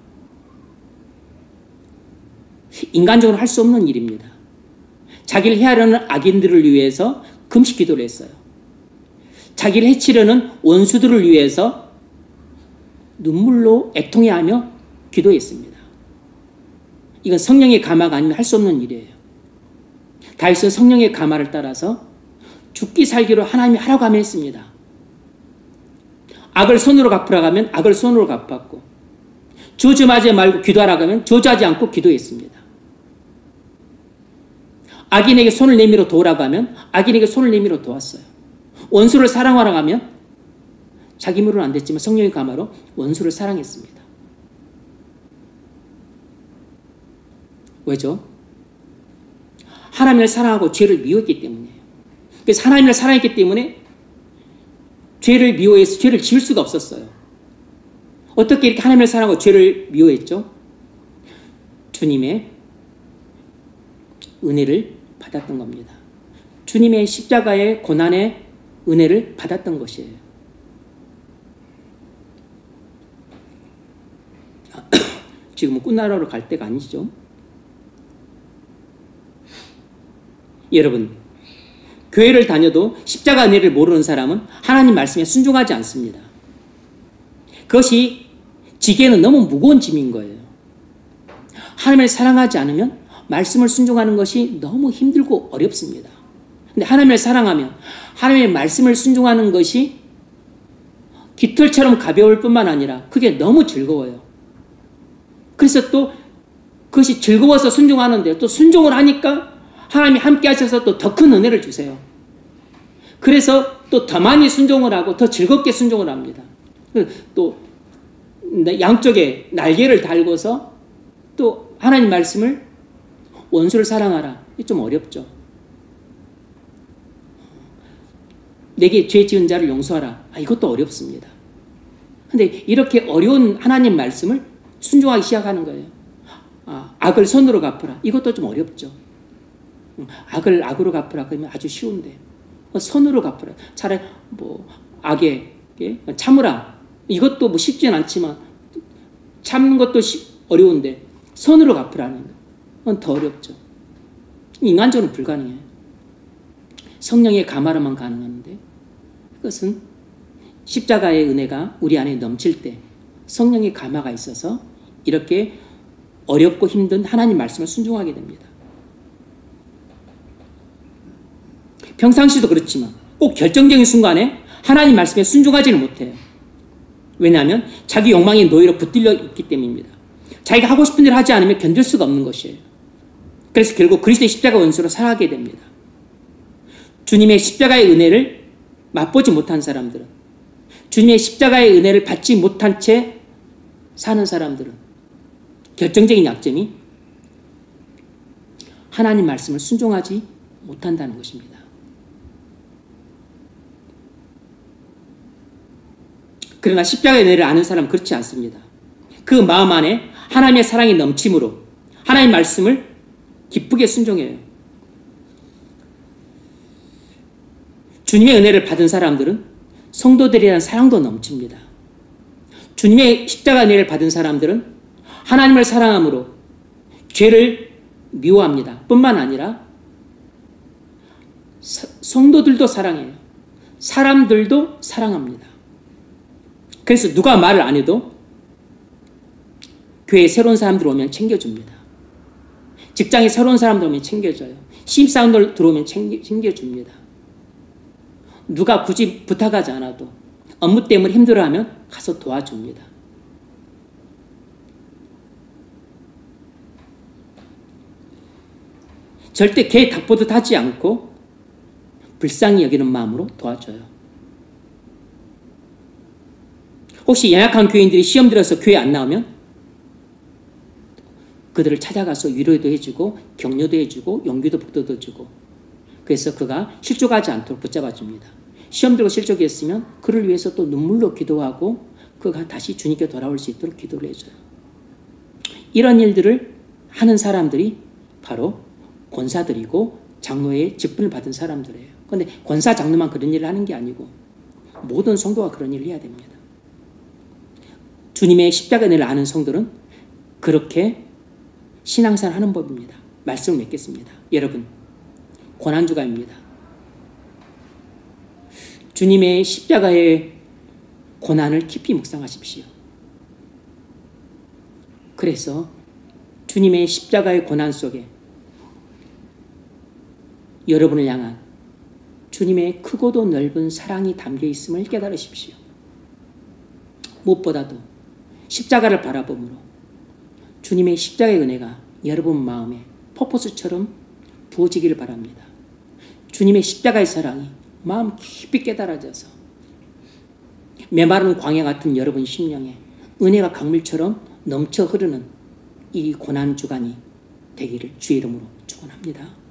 인간적으로 할 수 없는 일입니다. 자기를 해하려는 악인들을 위해서 금식 기도를 했어요. 자기를 해치려는 원수들을 위해서 눈물로 애통해하며 기도했습니다. 이건 성령의 감화가 아니면 할 수 없는 일이에요. 다윗은 성령의 감화를 따라서 죽기 살기로 하나님이 하라고 하면 했습니다. 악을 손으로 갚으라고 하면 악을 손으로 갚았고 저주하지 말고 기도하라고 하면 저주하지 않고 기도했습니다. 악인에게 손을 내밀어 도우라고 하면 악인에게 손을 내밀어 도왔어요. 원수를 사랑하라고 하면 자기 힘으로는 안 됐지만 성령의 감화로 원수를 사랑했습니다. 왜죠? 하나님을 사랑하고 죄를 미워했기 때문이에요. 그래서 하나님을 사랑했기 때문에 죄를 미워해서 죄를 지을 수가 없었어요. 어떻게 이렇게 하나님을 사랑하고 죄를 미워했죠? 주님의 은혜를 받았던 겁니다. 주님의 십자가의 고난의 은혜를 받았던 것이에요. 지금은 꿈나라로 갈 때가 아니죠. 여러분, 교회를 다녀도 십자가 은혜를 모르는 사람은 하나님 말씀에 순종하지 않습니다. 그것이 지기에는 너무 무거운 짐인 거예요. 하나님을 사랑하지 않으면 말씀을 순종하는 것이 너무 힘들고 어렵습니다. 근데 하나님을 사랑하면 하나님의 말씀을 순종하는 것이 깃털처럼 가벼울 뿐만 아니라 그게 너무 즐거워요. 그래서 또 그것이 즐거워서 순종하는데 또 순종을 하니까 하나님이 함께 하셔서 또 더 큰 은혜를 주세요. 그래서 또 더 많이 순종을 하고 더 즐겁게 순종을 합니다. 또 양쪽에 날개를 달고서 또 하나님 말씀을 원수를 사랑하라. 이게 좀 어렵죠. 내게 죄 지은 자를 용서하라. 이것도 어렵습니다. 근데 이렇게 어려운 하나님 말씀을 순종하기 시작하는 거예요. 악을 손으로 갚으라. 이것도 좀 어렵죠. 악을 악으로 갚으라. 그러면 아주 쉬운데. 손으로 갚으라. 차라리 악에 참으라. 이것도 쉽진 않지만 참는 것도 어려운데 손으로 갚으라는 건 더 어렵죠. 인간적으로 불가능해요. 성령의 감화로만 가능한데 그것은 십자가의 은혜가 우리 안에 넘칠 때 성령의 감화가 있어서 이렇게 어렵고 힘든 하나님 말씀을 순종하게 됩니다. 평상시도 그렇지만 꼭 결정적인 순간에 하나님 말씀에 순종하지는 못해요. 왜냐하면 자기 욕망의 노예로 붙들려 있기 때문입니다. 자기가 하고 싶은 일을 하지 않으면 견딜 수가 없는 것이에요. 그래서 결국 그리스도의 십자가 원수로 살아가게 됩니다. 주님의 십자가의 은혜를 맛보지 못한 사람들은, 주님의 십자가의 은혜를 받지 못한 채 사는 사람들은 결정적인 약점이 하나님 말씀을 순종하지 못한다는 것입니다. 그러나 십자가의 은혜를 아는 사람은 그렇지 않습니다. 그 마음 안에 하나님의 사랑이 넘침으로 하나님 말씀을 기쁘게 순종해요. 주님의 은혜를 받은 사람들은 성도들에 대한 사랑도 넘칩니다. 주님의 십자가 은혜를 받은 사람들은 하나님을 사랑함으로 죄를 미워합니다. 뿐만 아니라 성도들도 사랑해요. 사람들도 사랑합니다. 그래서 누가 말을 안 해도 교회에 새로운 사람들 오면 챙겨줍니다. 직장에 새로운 사람들 오면 챙겨줘요. 신입사원들 들어오면 챙겨줍니다. 누가 굳이 부탁하지 않아도 업무 때문에 힘들어하면 가서 도와줍니다. 절대 개 닭보듯 하지 않고 불쌍히 여기는 마음으로 도와줘요. 혹시 연약한 교인들이 시험 들어서 교회 안 나오면 그들을 찾아가서 위로도 해주고 격려도 해주고 용기도 북돋아주고 그래서 그가 실족하지 않도록 붙잡아줍니다. 시험 들고 실족했으면 그를 위해서 또 눈물로 기도하고 그가 다시 주님께 돌아올 수 있도록 기도를 해줘요. 이런 일들을 하는 사람들이 바로 권사들이고 장로의 직분을 받은 사람들이에요. 그런데 권사 장로만 그런 일을 하는 게 아니고 모든 성도가 그런 일을 해야 됩니다. 주님의 십자가 은혜를 아는 성도는 그렇게 신앙생활 하는 법입니다. 말씀을 맺겠습니다. 여러분, 고난주간입니다. 주님의 십자가의 고난을 깊이 묵상하십시오. 그래서 주님의 십자가의 고난 속에 여러분을 향한 주님의 크고도 넓은 사랑이 담겨 있음을 깨달으십시오. 무엇보다도 십자가를 바라봄으로 주님의 십자가의 은혜가 여러분 마음에 퍼포스처럼 부어지기를 바랍니다. 주님의 십자가의 사랑이 마음 깊이 깨달아져서 메마른 광야 같은 여러분 심령에 은혜가 강물처럼 넘쳐 흐르는 이 고난 주간이 되기를 주의 이름으로 축원합니다.